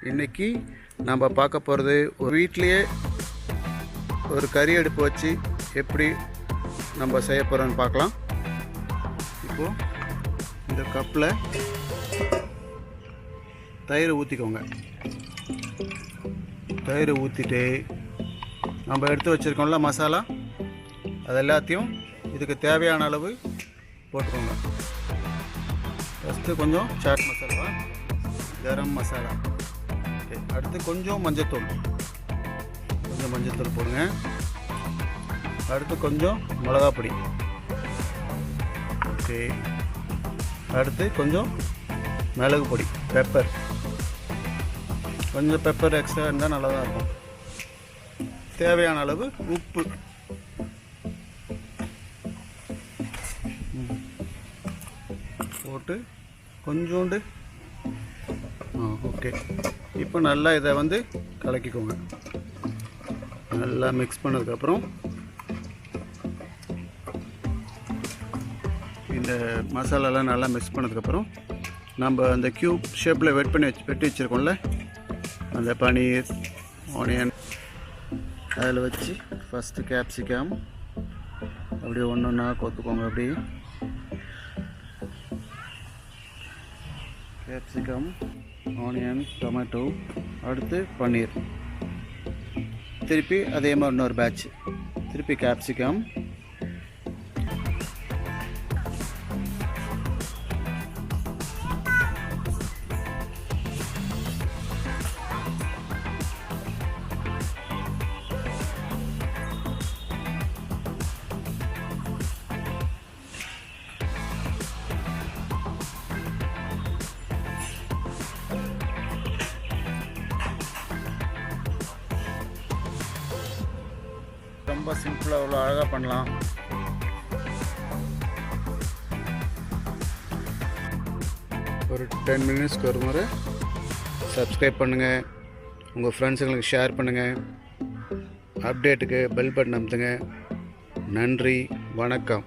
இன்றைக்கி நம்ம பார்க்க போகிறது ஒரு வீட்லேயே ஒரு கறி அடுப்பு வச்சு எப்படி நம்ம செய்ய போகிறோன்னு பார்க்கலாம். இப்போது இந்த கப்பில் தயிரை ஊற்றிக்கோங்க. தயிரை ஊற்றிட்டு நம்ம எடுத்து வச்சுருக்கோம்ல மசாலா, அது எல்லாத்தையும் இதுக்கு தேவையான அளவு போட்டுக்கோங்க. ஃபஸ்ட்டு கொஞ்சம் சாட் மசாலா, கரம் மசாலா, ஓகே. அடுத்து கொஞ்சம் மஞ்சத்தூள் போடுங்க. அடுத்து கொஞ்சம் மிளகாய் பொடி, ஓகே. அடுத்து கொஞ்சம் மிளகு பொடி, பெப்பர். கொஞ்சம் பெப்பர் எக்ஸ்ட்ரா இருந்தால் நல்லா தான் இருக்கும். தேவையான அளவு உப்பு, போட்டு கொஞ்சோண்டு, ஓகே. இப்போ நல்லா இதை கலக்கிக்கோங்க. நல்லா மிக்ஸ் பண்ணதுக்கப்புறம் இந்த மசாலாலாம் நல்லா மிக்ஸ் பண்ணதுக்கப்புறம் நம்ம அந்த க்யூப் ஷேப்பில் வெட்டி வச்சுருக்கோம்ல, அந்த பனீர், ஆனியன் அதில் வச்சு ஃபஸ்ட்டு கேப்சிகம் அப்படியே ஒன்று ஒன்றா கொத்துக்கோங்க. அப்படி கேப்சிகம், ஆனியன், டொமேட்டோ, அடுத்து பன்னீர். திருப்பி அதே மாதிரி இன்னொரு பேட்ச், திருப்பி கேப்சிகம், ரொம்ப சிம்பிளாக அவ்வளோ அழகாக பண்ணலாம். ஒரு 10 மினிட்ஸ்க்கு ஒரு முறை சப்ஸ்கிரைப் பண்ணுங்கள், உங்கள் ஃப்ரெண்ட்ஸுங்களுக்கு ஷேர் பண்ணுங்கள், அப்டேட்டுக்கு பெல் பட்டன் அமுத்துங்க. நன்றி, வணக்கம்.